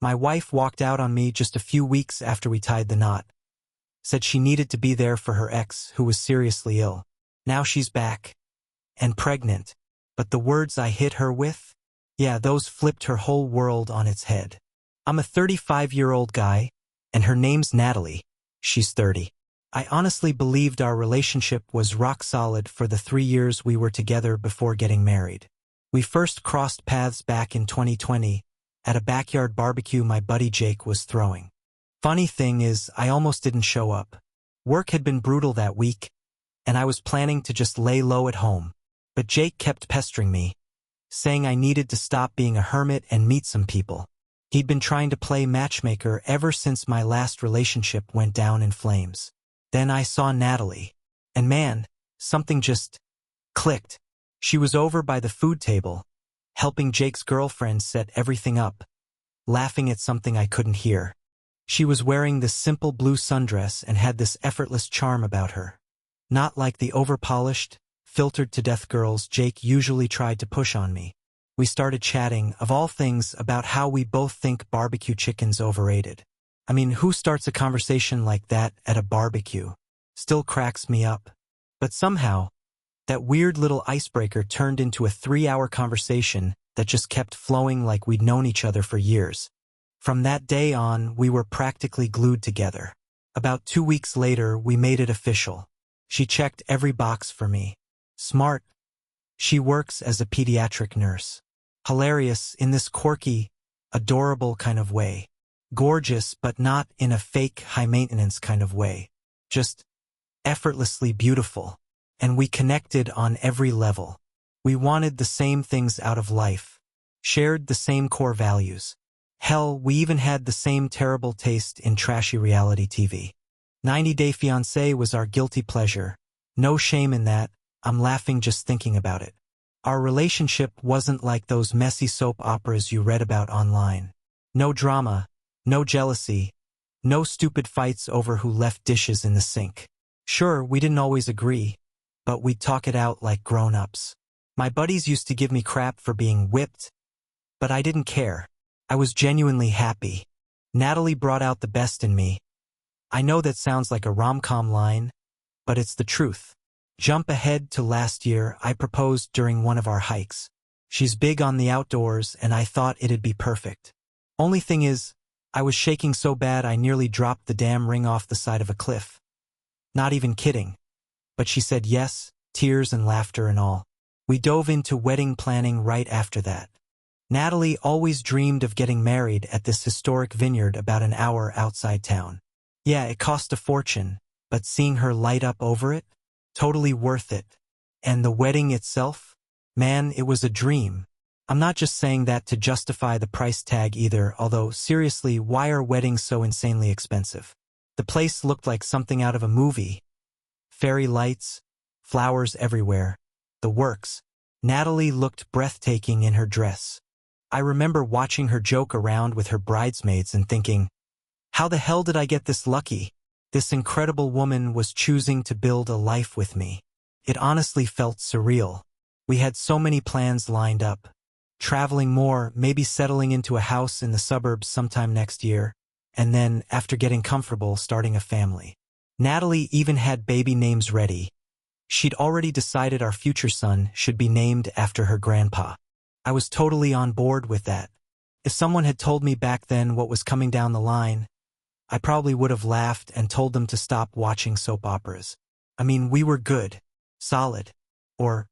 My wife walked out on me just a few weeks after we tied the knot. Said she needed to be there for her ex, who was seriously ill. Now she's back. And pregnant. But the words I hit her with? Yeah, those flipped her whole world on its head. I'm a 35-year-old guy, and her name's Natalie. She's 30. I honestly believed our relationship was rock solid for the 3 years we were together before getting married. We first crossed paths back in 2020 at a backyard barbecue my buddy Jake was throwing. Funny thing is, I almost didn't show up. Work had been brutal that week, and I was planning to just lay low at home. But Jake kept pestering me, saying I needed to stop being a hermit and meet some people. He'd been trying to play matchmaker ever since my last relationship went down in flames. Then I saw Natalie, and man, something just clicked. She was over by the food table, helping Jake's girlfriend set everything up, laughing at something I couldn't hear. She was wearing this simple blue sundress and had this effortless charm about her. Not like the overpolished, filtered-to-death girls Jake usually tried to push on me. We started chatting, of all things, about how we both think barbecue chicken's overrated. I mean, who starts a conversation like that at a barbecue? Still cracks me up. But somehow, that weird little icebreaker turned into a 3-hour conversation that just kept flowing like we'd known each other for years. From that day on, we were practically glued together. About 2 weeks later, we made it official. She checked every box for me. Smart. She works as a pediatric nurse. Hilarious in this quirky, adorable kind of way. Gorgeous, but not in a fake, high-maintenance kind of way. Just effortlessly beautiful. And we connected on every level. We wanted the same things out of life. Shared the same core values. Hell, we even had the same terrible taste in trashy reality TV. 90 Day Fiancé was our guilty pleasure. No shame in that. I'm laughing just thinking about it. Our relationship wasn't like those messy soap operas you read about online. No drama, no jealousy, no stupid fights over who left dishes in the sink. Sure, we didn't always agree, but we'd talk it out like grown-ups. My buddies used to give me crap for being whipped, but I didn't care. I was genuinely happy. Natalie brought out the best in me. I know that sounds like a rom-com line, but it's the truth. Jump ahead to last year, I proposed during one of our hikes. She's big on the outdoors, and I thought it'd be perfect. Only thing is, I was shaking so bad I nearly dropped the damn ring off the side of a cliff. Not even kidding. But she said yes, tears and laughter and all. We dove into wedding planning right after that. Natalie always dreamed of getting married at this historic vineyard about an hour outside town. Yeah, it cost a fortune, but seeing her light up over it? Totally worth it. And the wedding itself? Man, it was a dream. I'm not just saying that to justify the price tag either, although seriously, why are weddings so insanely expensive? The place looked like something out of a movie. Fairy lights, flowers everywhere, the works. Natalie looked breathtaking in her dress. I remember watching her joke around with her bridesmaids and thinking, how the hell did I get this lucky? This incredible woman was choosing to build a life with me. It honestly felt surreal. We had so many plans lined up. Traveling more, maybe settling into a house in the suburbs sometime next year, and then, after getting comfortable, starting a family. Natalie even had baby names ready. She'd already decided our future son should be named after her grandpa. I was totally on board with that. If someone had told me back then what was coming down the line, I probably would have laughed and told them to stop watching soap operas. I mean, we were good, solid, or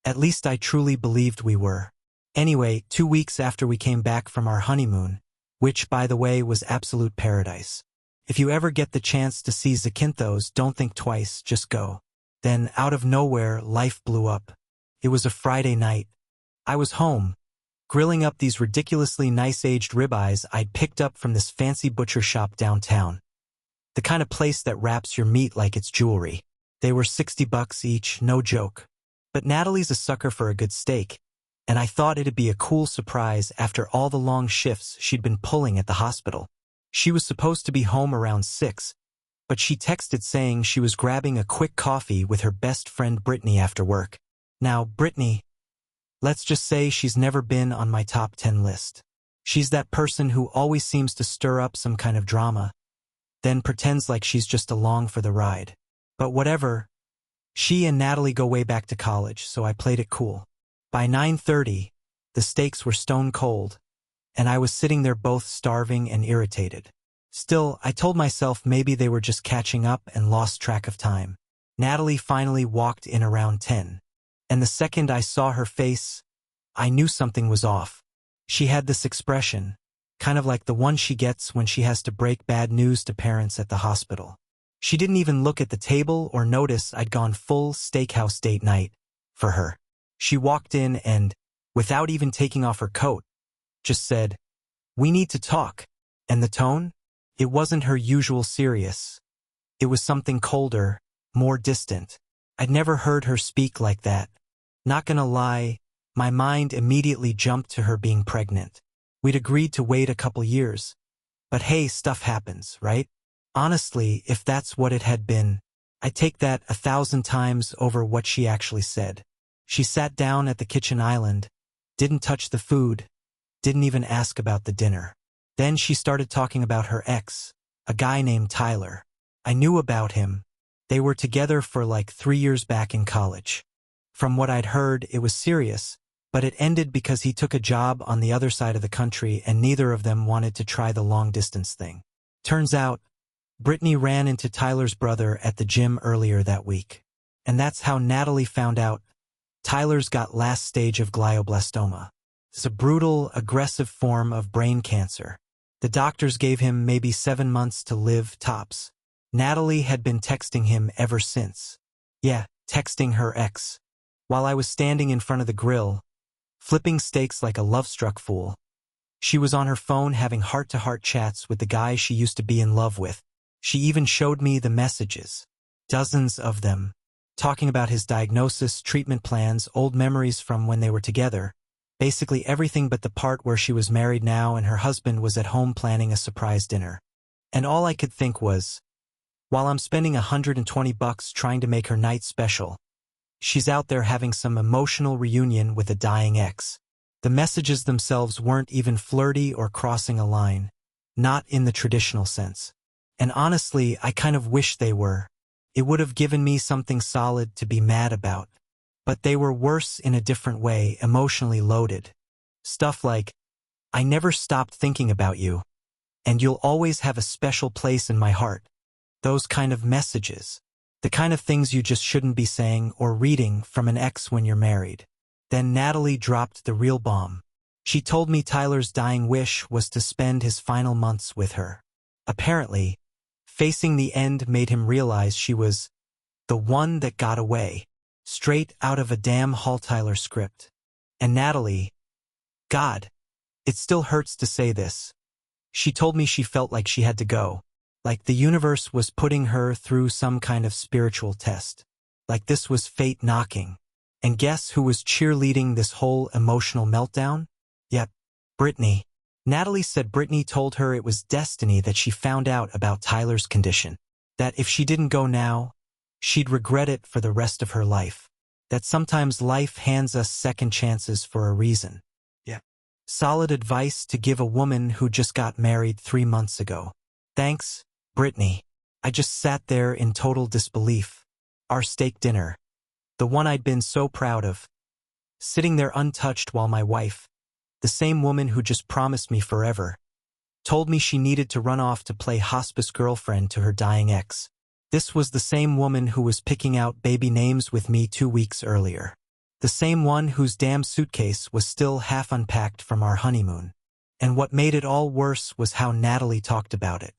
at least I truly believed we were. Anyway, 2 weeks after we came back from our honeymoon, which, by the way, was absolute paradise. If you ever get the chance to see Zakynthos, don't think twice, just go. Then, out of nowhere, life blew up. It was a Friday night. I was home, grilling up these ridiculously nice aged ribeyes I'd picked up from this fancy butcher shop downtown. The kind of place that wraps your meat like it's jewelry. They were $60 each, no joke. But Natalie's a sucker for a good steak, and I thought it'd be a cool surprise after all the long shifts she'd been pulling at the hospital. She was supposed to be home around 6, but she texted saying she was grabbing a quick coffee with her best friend Brittany after work. Now, Brittany, let's just say she's never been on my top 10 list. She's that person who always seems to stir up some kind of drama, then pretends like she's just along for the ride. But whatever, she and Natalie go way back to college, so I played it cool. By 9:30, the stakes were stone cold, and I was sitting there both starving and irritated. Still, I told myself maybe they were just catching up and lost track of time. Natalie finally walked in around 10, and the second I saw her face, I knew something was off. She had this expression, kind of like the one she gets when she has to break bad news to parents at the hospital. She didn't even look at the table or notice I'd gone full steakhouse date night for her. She walked in and, without even taking off her coat, just said, "We need to talk." And the tone? It wasn't her usual serious. It was something colder, more distant. I'd never heard her speak like that. Not gonna lie, my mind immediately jumped to her being pregnant. We'd agreed to wait a couple years. But hey, stuff happens, right? Honestly, if that's what it had been, I'd take that 1,000 times over what she actually said. She sat down at the kitchen island, didn't touch the food, didn't even ask about the dinner. Then she started talking about her ex, a guy named Tyler. I knew about him. They were together for like 3 years back in college. From what I'd heard, it was serious, but it ended because he took a job on the other side of the country and neither of them wanted to try the long-distance thing. Turns out, Brittany ran into Tyler's brother at the gym earlier that week. And that's how Natalie found out Tyler's got last stage of glioblastoma. It's a brutal, aggressive form of brain cancer. The doctors gave him maybe 7 months to live tops. Natalie had been texting him ever since. Yeah, texting her ex. While I was standing in front of the grill, flipping steaks like a love-struck fool, she was on her phone having heart-to-heart chats with the guy she used to be in love with. She even showed me the messages. Dozens of them. Talking about his diagnosis, treatment plans, old memories from when they were together. Basically everything but the part where she was married now and her husband was at home planning a surprise dinner. And all I could think was, while I'm spending $120 trying to make her night special, she's out there having some emotional reunion with a dying ex. The messages themselves weren't even flirty or crossing a line. Not in the traditional sense. And honestly, I kind of wish they were. It would have given me something solid to be mad about. But they were worse in a different way, emotionally loaded. Stuff like, "I never stopped thinking about you, and you'll always have a special place in my heart." Those kind of messages. The kind of things you just shouldn't be saying or reading from an ex when you're married. Then Natalie dropped the real bomb. She told me Tyler's dying wish was to spend his final months with her. Apparently, facing the end made him realize she was the one that got away, straight out of a damn Hall Tyler script. And Natalie, God, it still hurts to say this. She told me she felt like she had to go, like the universe was putting her through some kind of spiritual test, like this was fate knocking. And guess who was cheerleading this whole emotional meltdown? Yep, Brittany. Natalie said Brittany told her it was destiny that she found out about Tyler's condition. That if she didn't go now, she'd regret it for the rest of her life. That sometimes life hands us second chances for a reason. Yeah. Solid advice to give a woman who just got married 3 months ago. Thanks, Brittany. I just sat there in total disbelief. Our steak dinner. The one I'd been so proud of. Sitting there untouched while my wife, the same woman who just promised me forever, told me she needed to run off to play hospice girlfriend to her dying ex. This was the same woman who was picking out baby names with me 2 weeks earlier. The same one whose damn suitcase was still half unpacked from our honeymoon. And what made it all worse was how Natalie talked about it.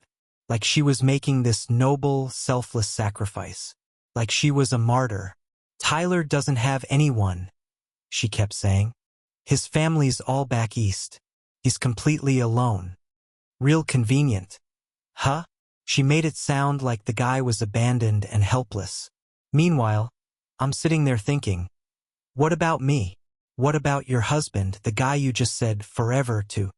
Like she was making this noble, selfless sacrifice. Like she was a martyr. Tyler doesn't have anyone, she kept saying. His family's all back east. He's completely alone. Real convenient. Huh? She made it sound like the guy was abandoned and helpless. Meanwhile, I'm sitting there thinking, what about me? What about your husband, the guy you just said forever to?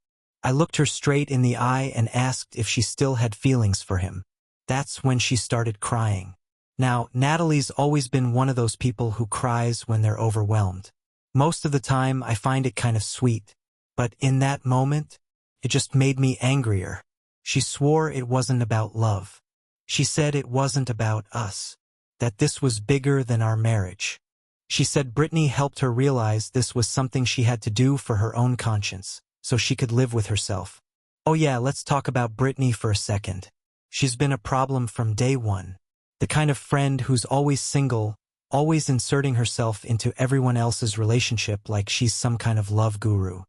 I looked her straight in the eye and asked if she still had feelings for him. That's when she started crying. Now, Natalie's always been one of those people who cries when they're overwhelmed. Most of the time, I find it kind of sweet. But in that moment, It just made me angrier. She swore it wasn't about love. She said it wasn't about us. That this was bigger than our marriage. She said Brittany helped her realize this was something she had to do for her own conscience, so she could live with herself. Oh yeah, let's talk about Brittany for a second. She's been a problem from day one. The kind of friend who's always single, always inserting herself into everyone else's relationship like she's some kind of love guru.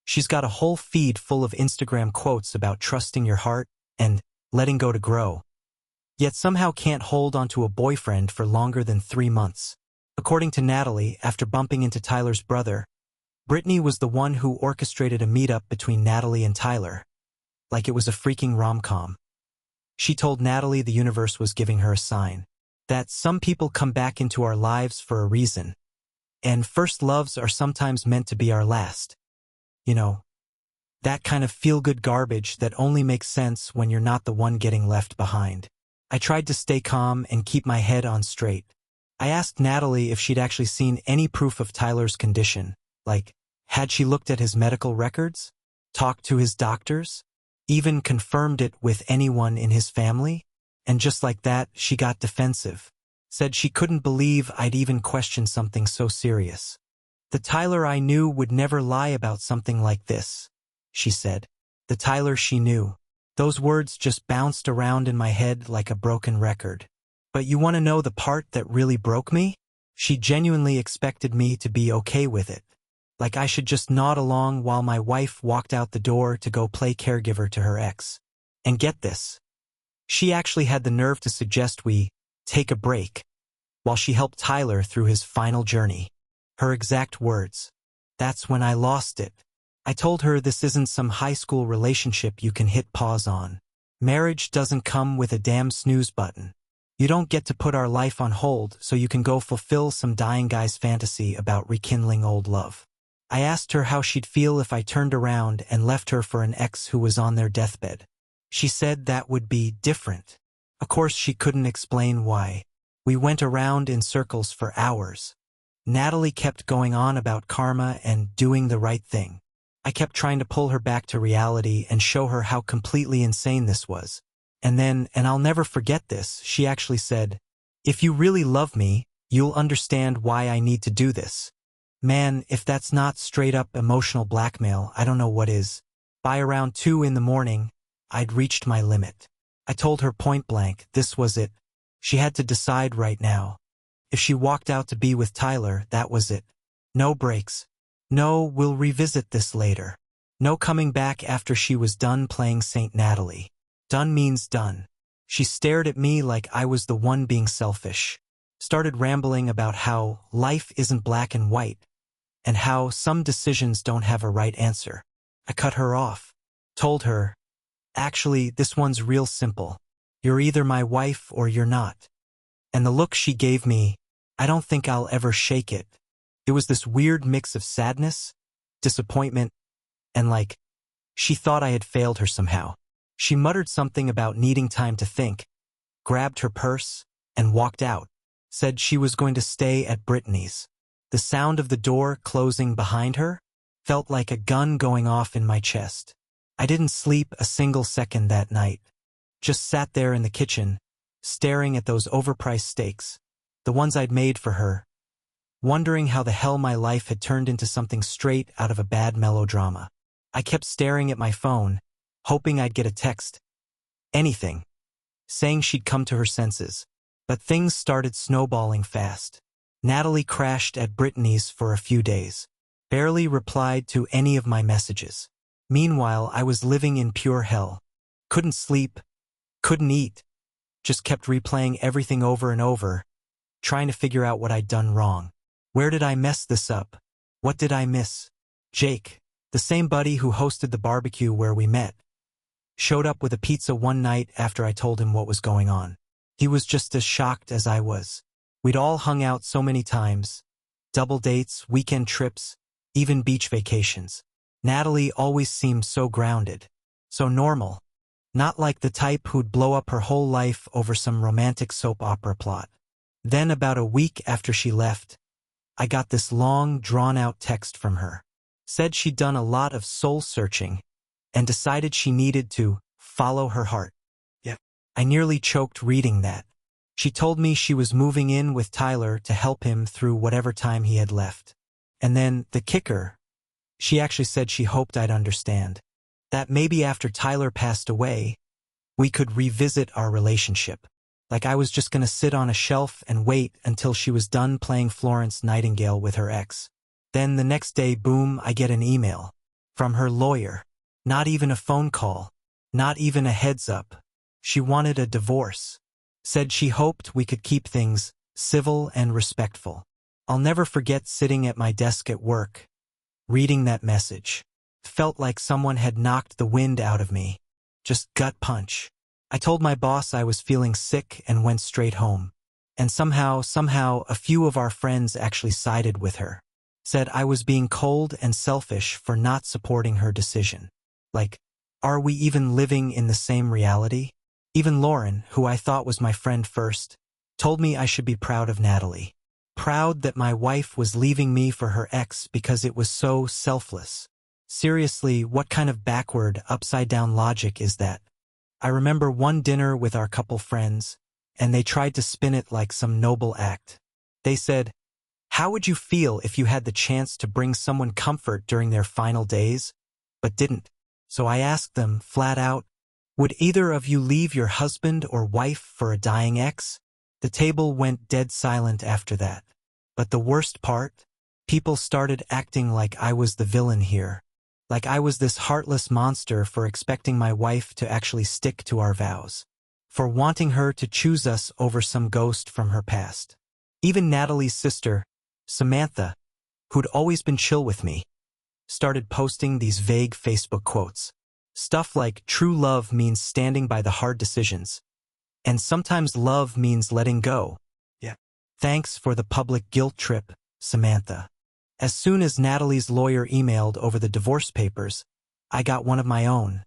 She's got a whole feed full of Instagram quotes about trusting your heart and letting go to grow. Yet somehow can't hold onto a boyfriend for longer than 3 months. According to Natalie, after bumping into Tyler's brother, Brittany was the one who orchestrated a meetup between Natalie and Tyler. Like it was a freaking rom-com. She told Natalie the universe was giving her a sign. That some people come back into our lives for a reason. And first loves are sometimes meant to be our last. You know, that kind of feel-good garbage that only makes sense when you're not the one getting left behind. I tried to stay calm and keep my head on straight. I asked Natalie if she'd actually seen any proof of Tyler's condition, like, had she looked at his medical records, talked to his doctors, even confirmed it with anyone in his family? And just like that, she got defensive. Said she couldn't believe I'd even questioned something so serious. The Tyler I knew would never lie about something like this, she said. The Tyler she knew. Those words just bounced around in my head like a broken record. But you want to know the part that really broke me? She genuinely expected me to be okay with it. Like I should just nod along while my wife walked out the door to go play caregiver to her ex. And get this. She actually had the nerve to suggest we take a break while she helped Tyler through his final journey. Her exact words. That's when I lost it. I told her this isn't some high school relationship you can hit pause on. Marriage doesn't come with a damn snooze button. You don't get to put our life on hold so you can go fulfill some dying guy's fantasy about rekindling old love. I asked her how she'd feel if I turned around and left her for an ex who was on their deathbed. She said that would be different. Of course, she couldn't explain why. We went around in circles for hours. Natalie kept going on about karma and doing the right thing. I kept trying to pull her back to reality and show her how completely insane this was. And then, and I'll never forget this, she actually said, "If you really love me, you'll understand why I need to do this." Man, if that's not straight up emotional blackmail, I don't know what is. By around 2 in the morning, I'd reached my limit. I told her point blank, this was it. She had to decide right now. If she walked out to be with Tyler, that was it. No breaks. No, we'll revisit this later. No coming back after she was done playing Saint Natalie. Done means done. She stared at me like I was the one being selfish. Started rambling about how life isn't black and white, and how some decisions don't have a right answer. I cut her off. Told her, actually, this one's real simple. You're either my wife or you're not. And the look she gave me, I don't think I'll ever shake it. It was this weird mix of sadness, disappointment, and like, she thought I had failed her somehow. She muttered something about needing time to think, grabbed her purse, and walked out. Said she was going to stay at Brittany's. The sound of the door closing behind her felt like a gun going off in my chest. I didn't sleep a single second that night. Just sat there in the kitchen, staring at those overpriced steaks, the ones I'd made for her, wondering how the hell my life had turned into something straight out of a bad melodrama. I kept staring at my phone, hoping I'd get a text. Anything. Saying she'd come to her senses. But things started snowballing fast. Natalie crashed at Brittany's for a few days. Barely replied to any of my messages. Meanwhile, I was living in pure hell. Couldn't sleep. Couldn't eat. Just kept replaying everything over and over, trying to figure out what I'd done wrong. Where did I mess this up? What did I miss? Jake, the same buddy who hosted the barbecue where we met, showed up with a pizza one night after I told him what was going on. He was just as shocked as I was. We'd all hung out so many times. Double dates, weekend trips, even beach vacations. Natalie always seemed so grounded, so normal. Not like the type who'd blow up her whole life over some romantic soap opera plot. Then about a week after she left, I got this long, drawn-out text from her. Said she'd done a lot of soul-searching and decided she needed to follow her heart. Yeah. I nearly choked reading that. She told me she was moving in with Tyler to help him through whatever time he had left. And then, the kicker, she actually said she hoped I'd understand. That maybe after Tyler passed away, we could revisit our relationship. Like I was just gonna sit on a shelf and wait until she was done playing Florence Nightingale with her ex. Then the next day, boom, I get an email. From her lawyer. Not even a phone call. Not even a heads up. She wanted a divorce. Said she hoped we could keep things civil and respectful. I'll never forget sitting at my desk at work, reading that message. Felt like someone had knocked the wind out of me. Just gut punch. I told my boss I was feeling sick and went straight home. And somehow, a few of our friends actually sided with her. Said I was being cold and selfish for not supporting her decision. Like, are we even living in the same reality? Even Lauren, who I thought was my friend first, told me I should be proud of Natalie. Proud that my wife was leaving me for her ex because it was so selfless. Seriously, what kind of backward, upside-down logic is that? I remember one dinner with our couple friends, and they tried to spin it like some noble act. They said, "How would you feel if you had the chance to bring someone comfort during their final days, but didn't?" So I asked them, flat out, "Would either of you leave your husband or wife for a dying ex?" The table went dead silent after that. But the worst part? People started acting like I was the villain here. Like I was this heartless monster for expecting my wife to actually stick to our vows. For wanting her to choose us over some ghost from her past. Even Natalie's sister, Samantha, who'd always been chill with me, started posting these vague Facebook quotes. Stuff like, "True love means standing by the hard decisions. And sometimes love means letting go. Yeah. Thanks for the public guilt trip, Samantha." As soon as Natalie's lawyer emailed over the divorce papers, I got one of my own.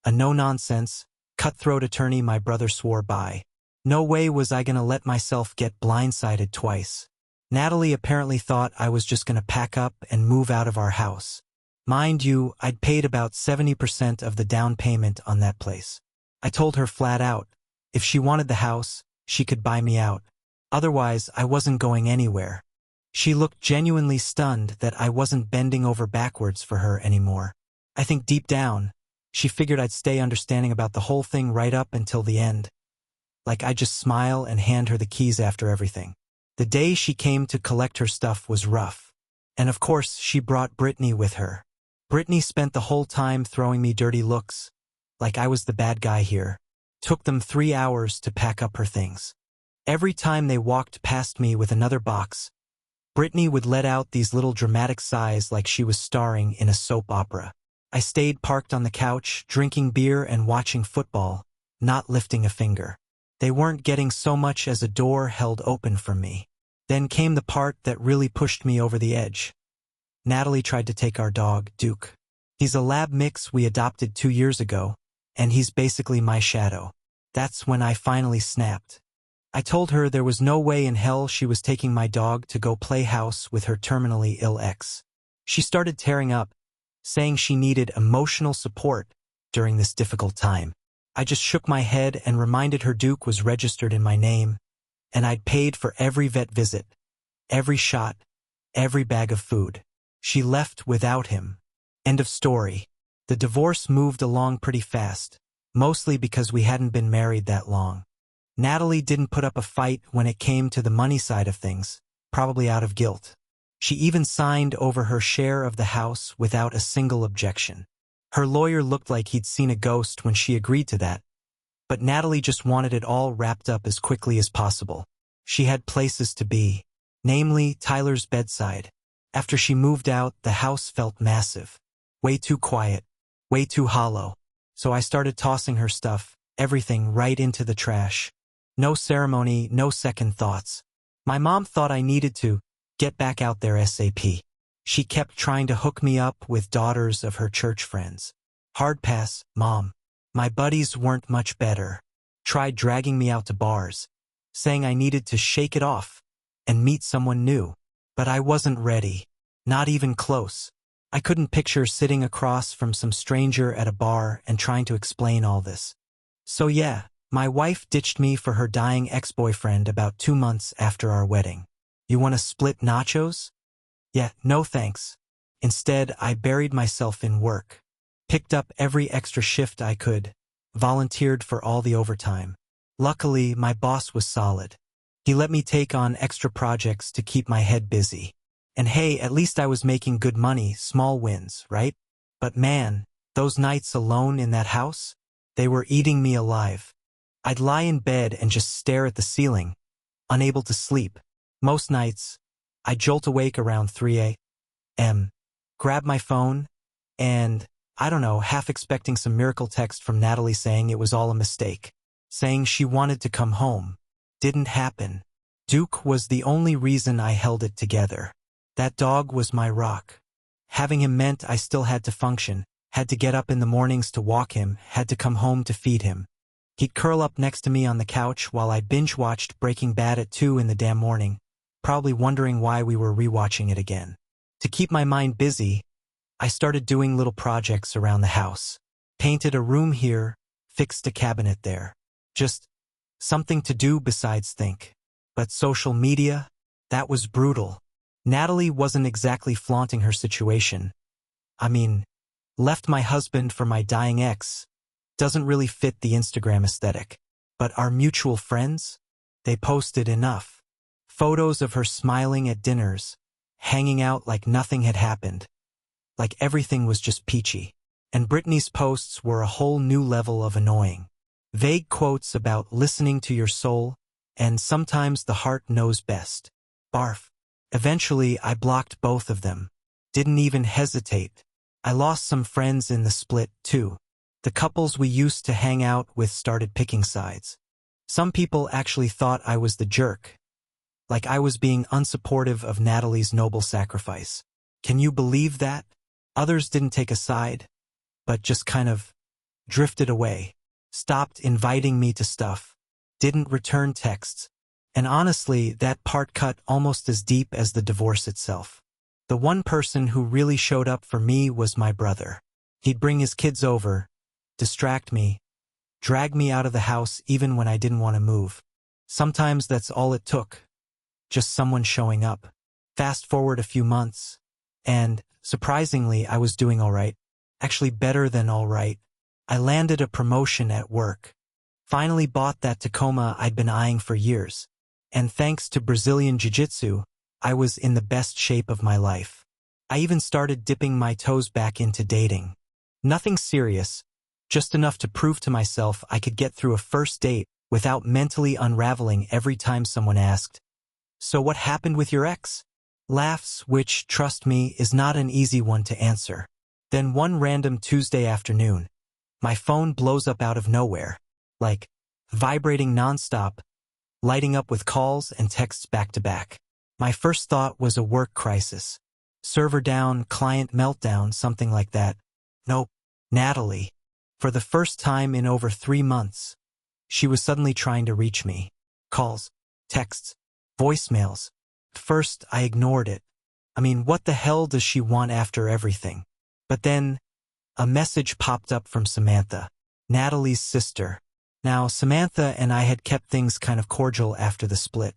A no-nonsense, cutthroat attorney my brother swore by. No way was I gonna let myself get blindsided twice. Natalie apparently thought I was just gonna pack up and move out of our house. Mind you, I'd paid about 70% of the down payment on that place. I told her flat out, if she wanted the house, she could buy me out. Otherwise, I wasn't going anywhere. She looked genuinely stunned that I wasn't bending over backwards for her anymore. I think deep down, she figured I'd stay understanding about the whole thing right up until the end. Like I'd just smile and hand her the keys after everything. The day she came to collect her stuff was rough. And of course, she brought Brittany with her. Brittany spent the whole time throwing me dirty looks, like I was the bad guy here. Took them 3 hours to pack up her things. Every time they walked past me with another box, Brittany would let out these little dramatic sighs like she was starring in a soap opera. I stayed parked on the couch, drinking beer and watching football, not lifting a finger. They weren't getting so much as a door held open from me. Then came the part that really pushed me over the edge. Natalie tried to take our dog, Duke. He's a lab mix we adopted 2 years ago, and he's basically my shadow. That's when I finally snapped. I told her there was no way in hell she was taking my dog to go play house with her terminally ill ex. She started tearing up, saying she needed emotional support during this difficult time. I just shook my head and reminded her Duke was registered in my name, and I'd paid for every vet visit, every shot, every bag of food. She left without him. End of story. The divorce moved along pretty fast, mostly because we hadn't been married that long. Natalie didn't put up a fight when it came to the money side of things, probably out of guilt. She even signed over her share of the house without a single objection. Her lawyer looked like he'd seen a ghost when she agreed to that, but Natalie just wanted it all wrapped up as quickly as possible. She had places to be, namely Tyler's bedside. After she moved out, the house felt massive. Way too quiet, way too hollow. So I started tossing her stuff, everything, right into the trash. No ceremony, no second thoughts. My mom thought I needed to get back out there ASAP. She kept trying to hook me up with daughters of her church friends. Hard pass, Mom. My buddies weren't much better. Tried dragging me out to bars, saying I needed to shake it off and meet someone new. But I wasn't ready. Not even close. I couldn't picture sitting across from some stranger at a bar and trying to explain all this. So yeah, my wife ditched me for her dying ex-boyfriend about 2 months after our wedding. You want to split nachos? Yeah, no thanks. Instead, I buried myself in work. Picked up every extra shift I could. Volunteered for all the overtime. Luckily, my boss was solid. He let me take on extra projects to keep my head busy. And hey, at least I was making good money, small wins, right? But man, those nights alone in that house, they were eating me alive. I'd lie in bed and just stare at the ceiling, unable to sleep. Most nights, I'd jolt awake around 3 a.m., grab my phone, and, I don't know, half expecting some miracle text from Natalie saying it was all a mistake. Saying she wanted to come home. Didn't happen. Duke was the only reason I held it together. That dog was my rock. Having him meant I still had to function, had to get up in the mornings to walk him, had to come home to feed him. He'd curl up next to me on the couch while I binge-watched Breaking Bad at 2 in the damn morning, probably wondering why we were rewatching it again. To keep my mind busy, I started doing little projects around the house. Painted a room here, fixed a cabinet there. Just something to do besides think. But social media? That was brutal. Natalie wasn't exactly flaunting her situation. I mean, left my husband for my dying ex. Doesn't really fit the Instagram aesthetic. But our mutual friends? They posted enough. Photos of her smiling at dinners, hanging out like nothing had happened. Like everything was just peachy. And Brittany's posts were a whole new level of annoying. Vague quotes about listening to your soul, and sometimes the heart knows best. Barf. Eventually, I blocked both of them. Didn't even hesitate. I lost some friends in the split, too. The couples we used to hang out with started picking sides. Some people actually thought I was the jerk. Like I was being unsupportive of Natalie's noble sacrifice. Can you believe that? Others didn't take a side, but just kind of drifted away. Stopped inviting me to stuff. Didn't return texts. And honestly, that part cut almost as deep as the divorce itself. The one person who really showed up for me was my brother. He'd bring his kids over, distract me, drag me out of the house even when I didn't want to move. Sometimes that's all it took. Just someone showing up. Fast forward a few months, and, surprisingly, I was doing all right. Actually better than all right. I landed a promotion at work. Finally bought that Tacoma I'd been eyeing for years. And thanks to Brazilian Jiu-Jitsu, I was in the best shape of my life. I even started dipping my toes back into dating. Nothing serious, just enough to prove to myself I could get through a first date without mentally unraveling every time someone asked, "So what happened with your ex?" Laughs, which, trust me, is not an easy one to answer. Then one random Tuesday afternoon, my phone blows up out of nowhere, like, vibrating nonstop, lighting up with calls and texts back to back. My first thought was a work crisis. Server down, client meltdown, something like that. Nope. Natalie. For the first time in over 3 months, she was suddenly trying to reach me. Calls, texts, voicemails. At first, I ignored it. I mean, what the hell does she want after everything? But then, a message popped up from Samantha, Natalie's sister. Now, Samantha and I had kept things kind of cordial after the split.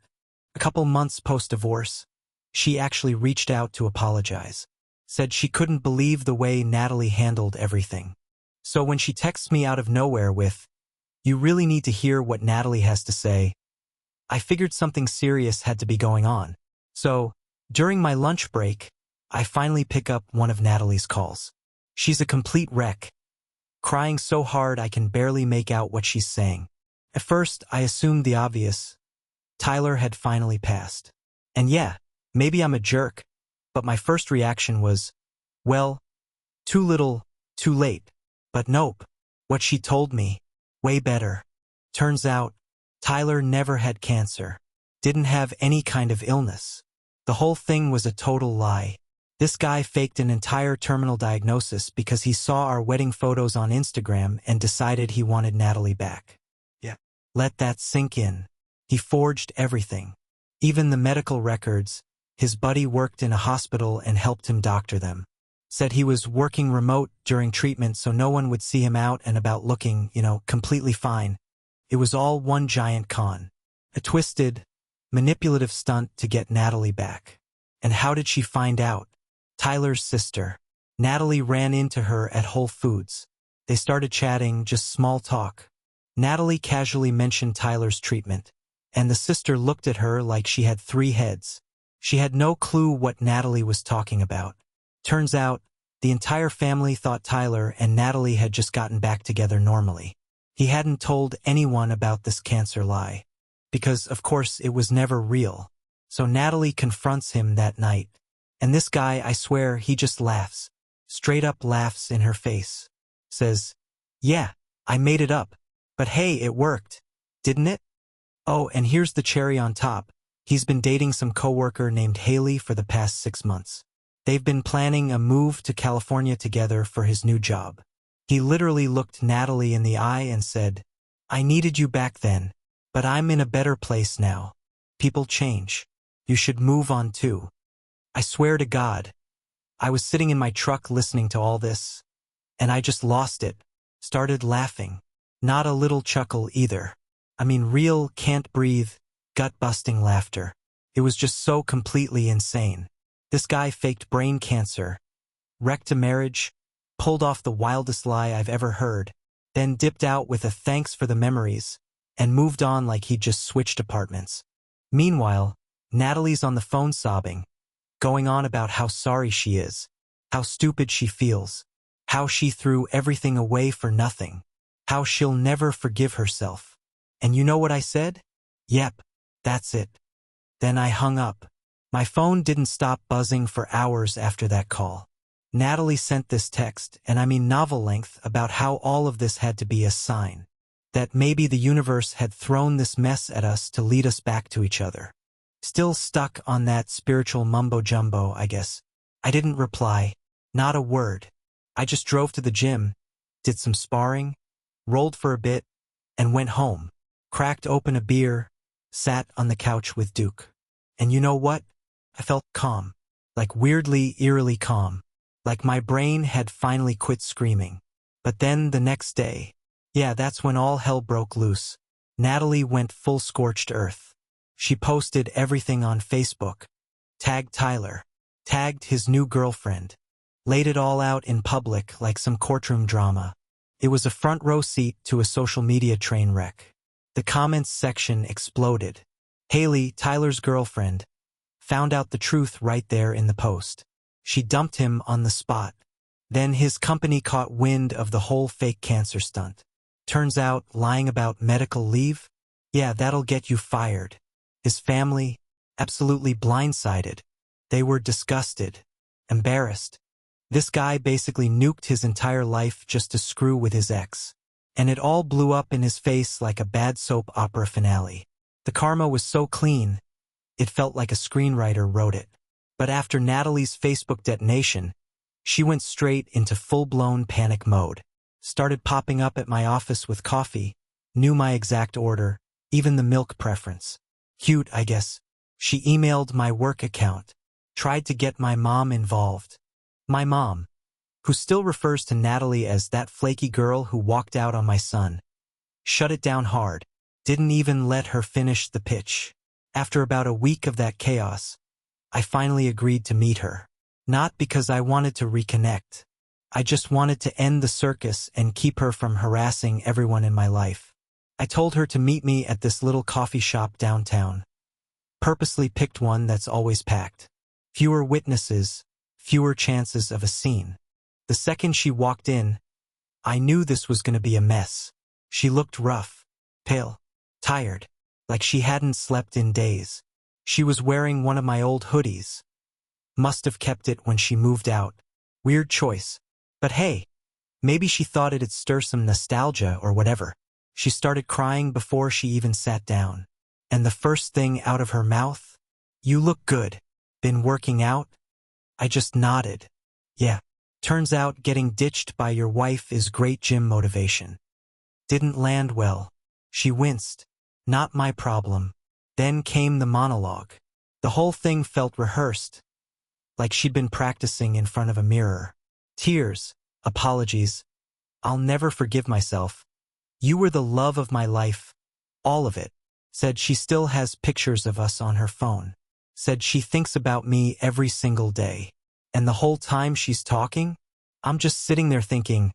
A couple months post-divorce, she actually reached out to apologize. Said she couldn't believe the way Natalie handled everything. So when she texts me out of nowhere with, "You really need to hear what Natalie has to say," I figured something serious had to be going on. So, during my lunch break, I finally pick up one of Natalie's calls. She's a complete wreck, crying so hard I can barely make out what she's saying. At first, I assumed the obvious. Tyler had finally passed. And yeah, maybe I'm a jerk, but my first reaction was, well, too little, too late. But nope. What she told me, way better. Turns out, Tyler never had cancer. Didn't have any kind of illness. The whole thing was a total lie. This guy faked an entire terminal diagnosis because he saw our wedding photos on Instagram and decided he wanted Natalie back. Yeah. Let that sink in. He forged everything. Even the medical records. His buddy worked in a hospital and helped him doctor them. Said he was working remote during treatment so no one would see him out and about looking, completely fine. It was all one giant con. A twisted, manipulative stunt to get Natalie back. And how did she find out? Tyler's sister. Natalie ran into her at Whole Foods. They started chatting, just small talk. Natalie casually mentioned Tyler's treatment, and the sister looked at her like she had 3 heads. She had no clue what Natalie was talking about. Turns out, the entire family thought Tyler and Natalie had just gotten back together normally. He hadn't told anyone about this cancer lie. Because, of course, it was never real. So Natalie confronts him that night. And this guy, I swear, he just laughs. Straight up laughs in her face. Says, "Yeah, I made it up. But hey, it worked. Didn't it?" Oh, and here's the cherry on top. He's been dating some coworker named Haley for the past 6 months. They've been planning a move to California together for his new job. He literally looked Natalie in the eye and said, "I needed you back then, but I'm in a better place now. People change. You should move on too." I swear to God, I was sitting in my truck listening to all this, and I just lost it. Started laughing. Not a little chuckle either. I mean real, can't breathe, gut-busting laughter. It was just so completely insane. This guy faked brain cancer, wrecked a marriage, pulled off the wildest lie I've ever heard, then dipped out with a thanks for the memories, and moved on like he'd just switched apartments. Meanwhile, Natalie's on the phone sobbing, going on about how sorry she is, how stupid she feels, how she threw everything away for nothing, how she'll never forgive herself. And you know what I said? Yep, that's it. Then I hung up. My phone didn't stop buzzing for hours after that call. Natalie sent this text, and I mean novel length, about how all of this had to be a sign. That maybe the universe had thrown this mess at us to lead us back to each other. Still stuck on that spiritual mumbo-jumbo, I guess. I didn't reply. Not a word. I just drove to the gym, did some sparring, rolled for a bit, and went home. Cracked open a beer, sat on the couch with Duke. And you know what? I felt calm. Like weirdly, eerily calm. Like my brain had finally quit screaming. But then the next day, yeah, that's when all hell broke loose. Natalie went full scorched earth. She posted everything on Facebook. Tagged Tyler. Tagged his new girlfriend. Laid it all out in public like some courtroom drama. It was a front row seat to a social media train wreck. The comments section exploded. Haley, Tyler's girlfriend, found out the truth right there in the post. She dumped him on the spot. Then his company caught wind of the whole fake cancer stunt. Turns out, lying about medical leave? Yeah, that'll get you fired. His family? Absolutely blindsided. They were disgusted. Embarrassed. This guy basically nuked his entire life just to screw with his ex. And it all blew up in his face like a bad soap opera finale. The karma was so clean, it felt like a screenwriter wrote it. But after Natalie's Facebook detonation, she went straight into full-blown panic mode. Started popping up at my office with coffee, knew my exact order, even the milk preference. Cute, I guess. She emailed my work account, tried to get my mom involved. My mom, who still refers to Natalie as that flaky girl who walked out on my son, shut it down hard, didn't even let her finish the pitch. After about a week of that chaos, I finally agreed to meet her. Not because I wanted to reconnect. I just wanted to end the circus and keep her from harassing everyone in my life. I told her to meet me at this little coffee shop downtown. Purposely picked one that's always packed. Fewer witnesses, fewer chances of a scene. The second she walked in, I knew this was going to be a mess. She looked rough, pale, tired, like she hadn't slept in days. She was wearing one of my old hoodies. Must have kept it when she moved out. Weird choice. But hey, maybe she thought it'd stir some nostalgia or whatever. She started crying before she even sat down. And the first thing out of her mouth, "You look good. Been working out?" I just nodded. Yeah. Turns out getting ditched by your wife is great gym motivation. Didn't land well. She winced. Not my problem. Then came the monologue. The whole thing felt rehearsed, like she'd been practicing in front of a mirror. Tears, apologies. I'll never forgive myself. You were the love of my life. All of it. Said she still has pictures of us on her phone. Said she thinks about me every single day. And the whole time she's talking, I'm just sitting there thinking,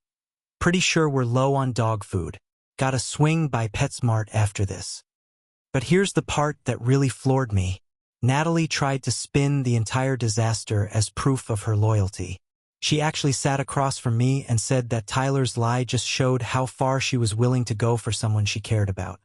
pretty sure we're low on dog food. Gotta swing by PetSmart after this. But here's the part that really floored me. Natalie tried to spin the entire disaster as proof of her loyalty. She actually sat across from me and said that Tyler's lie just showed how far she was willing to go for someone she cared about.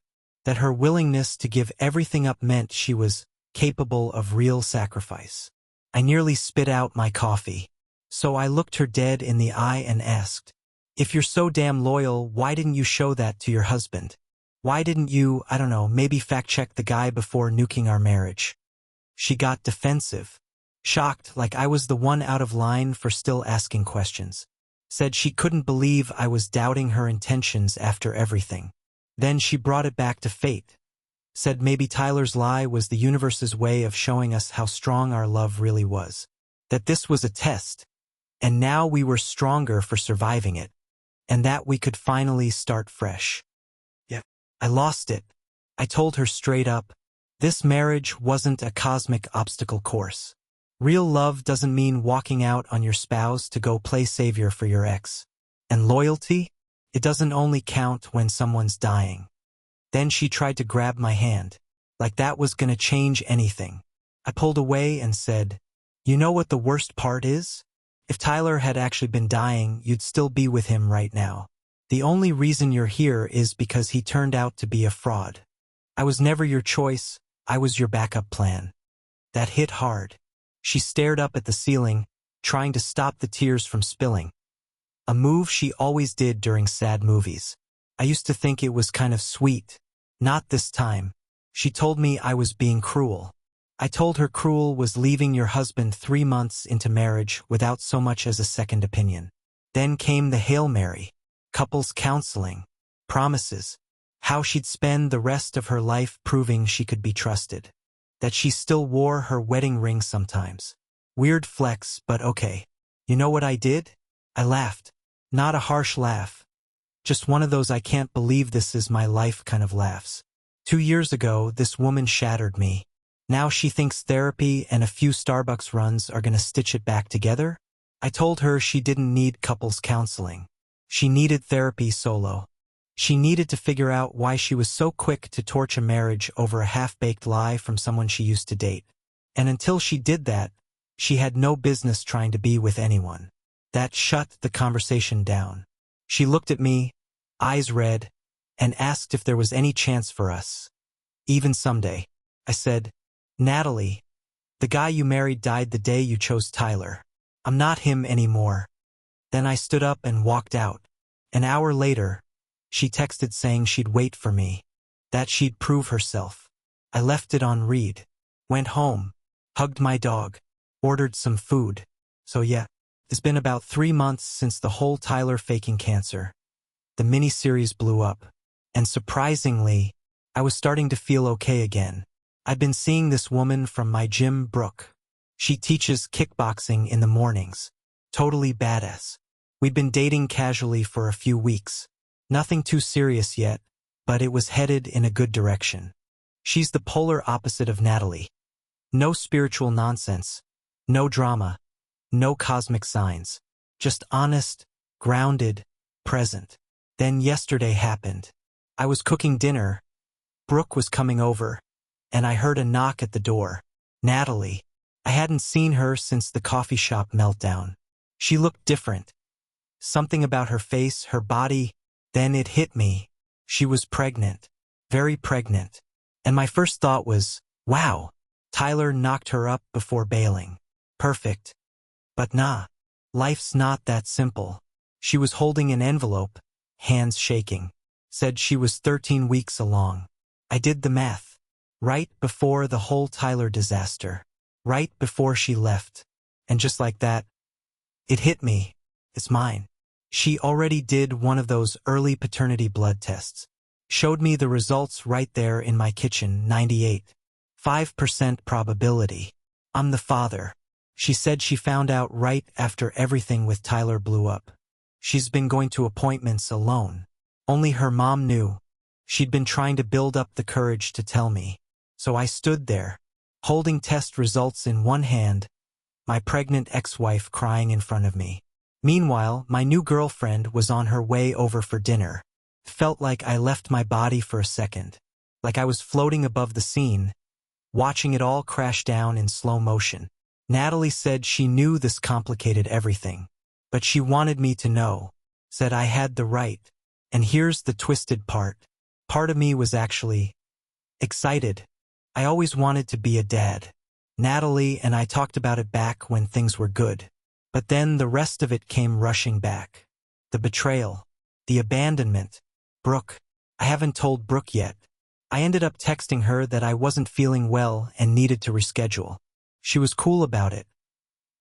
That her willingness to give everything up meant she was capable of real sacrifice. I nearly spit out my coffee. So I looked her dead in the eye and asked, if you're so damn loyal, why didn't you show that to your husband? Why didn't you, I don't know, maybe fact-check the guy before nuking our marriage? She got defensive. Shocked, like I was the one out of line for still asking questions. Said she couldn't believe I was doubting her intentions after everything. Then she brought it back to fate. Said maybe Tyler's lie was the universe's way of showing us how strong our love really was. That this was a test, and now we were stronger for surviving it, and that we could finally start fresh. Yeah, I lost it. I told her straight up, this marriage wasn't a cosmic obstacle course. Real love doesn't mean walking out on your spouse to go play savior for your ex. And loyalty? It doesn't only count when someone's dying. Then she tried to grab my hand, like that was gonna change anything. I pulled away and said, you know what the worst part is? If Tyler had actually been dying, you'd still be with him right now. The only reason you're here is because he turned out to be a fraud. I was never your choice, I was your backup plan. That hit hard. She stared up at the ceiling, trying to stop the tears from spilling. A move she always did during sad movies. I used to think it was kind of sweet. Not this time. She told me I was being cruel. I told her cruel was leaving your husband 3 months into marriage without so much as a second opinion. Then came the Hail Mary, couples counseling, promises, how she'd spend the rest of her life proving she could be trusted. That she still wore her wedding ring sometimes. Weird flex, but okay. You know what I did? I laughed. Not a harsh laugh. Just one of those I can't believe this is my life kind of laughs. 2 years ago, this woman shattered me. Now she thinks therapy and a few Starbucks runs are gonna stitch it back together? I told her she didn't need couples counseling. She needed therapy solo. She needed to figure out why she was so quick to torch a marriage over a half-baked lie from someone she used to date. And until she did that, she had no business trying to be with anyone. That shut the conversation down. She looked at me, eyes red, and asked if there was any chance for us. Even someday. I said, Natalie, the guy you married died the day you chose Tyler. I'm not him anymore. Then I stood up and walked out. An hour later, she texted saying she'd wait for me, that she'd prove herself. I left it on read, went home, hugged my dog, ordered some food. So yeah, it's been about 3 months since the whole Tyler faking cancer. The miniseries blew up, and surprisingly, I was starting to feel okay again. I've been seeing this woman from my gym, Brooke. She teaches kickboxing in the mornings. Totally badass. We'd been dating casually for a few weeks. Nothing too serious yet, but it was headed in a good direction. She's the polar opposite of Natalie. No spiritual nonsense, no drama, no cosmic signs. Just honest, grounded, present. Then yesterday happened. I was cooking dinner. Brooke was coming over, and I heard a knock at the door. Natalie. I hadn't seen her since the coffee shop meltdown. She looked different. Something about her face, her body. Then it hit me. She was pregnant. Very pregnant. And my first thought was, wow, Tyler knocked her up before bailing. Perfect. But nah. Life's not that simple. She was holding an envelope, hands shaking. Said she was 13 weeks along. I did the math. Right before the whole Tyler disaster. Right before she left. And just like that, it hit me. It's mine. She already did one of those early paternity blood tests. Showed me the results right there in my kitchen, 98. 5% probability. I'm the father. She said she found out right after everything with Tyler blew up. She's been going to appointments alone. Only her mom knew. She'd been trying to build up the courage to tell me. So I stood there, holding test results in one hand, my pregnant ex-wife crying in front of me. Meanwhile, my new girlfriend was on her way over for dinner. Felt like I left my body for a second. Like I was floating above the scene, watching it all crash down in slow motion. Natalie said she knew this complicated everything, but she wanted me to know. Said I had the right. And here's the twisted part. Part of me was actually excited. I always wanted to be a dad. Natalie and I talked about it back when things were good. But then the rest of it came rushing back. The betrayal. The abandonment. Brooke. I haven't told Brooke yet. I ended up texting her that I wasn't feeling well and needed to reschedule. She was cool about it.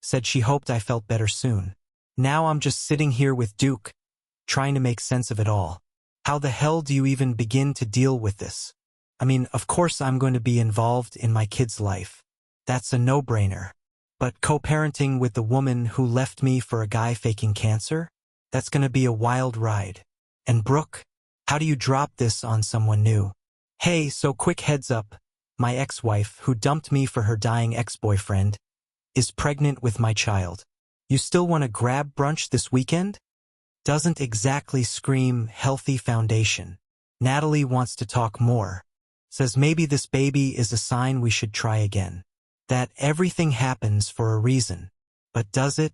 Said she hoped I felt better soon. Now I'm just sitting here with Duke, trying to make sense of it all. How the hell do you even begin to deal with this? I mean, of course I'm going to be involved in my kid's life. That's a no-brainer. But co-parenting with the woman who left me for a guy faking cancer? That's going to be a wild ride. And Brooke, how do you drop this on someone new? Hey, so quick heads up. My ex-wife, who dumped me for her dying ex-boyfriend, is pregnant with my child. You still want to grab brunch this weekend? Doesn't exactly scream healthy foundation. Natalie wants to talk more. Says maybe this baby is a sign we should try again. That everything happens for a reason. But does it?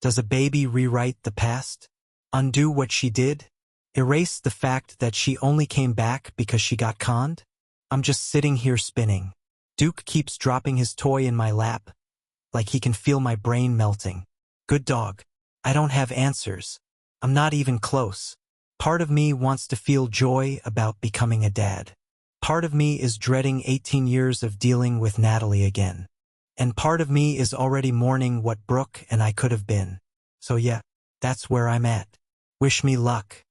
Does a baby rewrite the past? Undo what she did? Erase the fact that she only came back because she got conned? I'm just sitting here spinning. Duke keeps dropping his toy in my lap, like he can feel my brain melting. Good dog. I don't have answers. I'm not even close. Part of me wants to feel joy about becoming a dad. Part of me is dreading 18 years of dealing with Natalie again. And part of me is already mourning what Brooke and I could have been. So yeah, that's where I'm at. Wish me luck.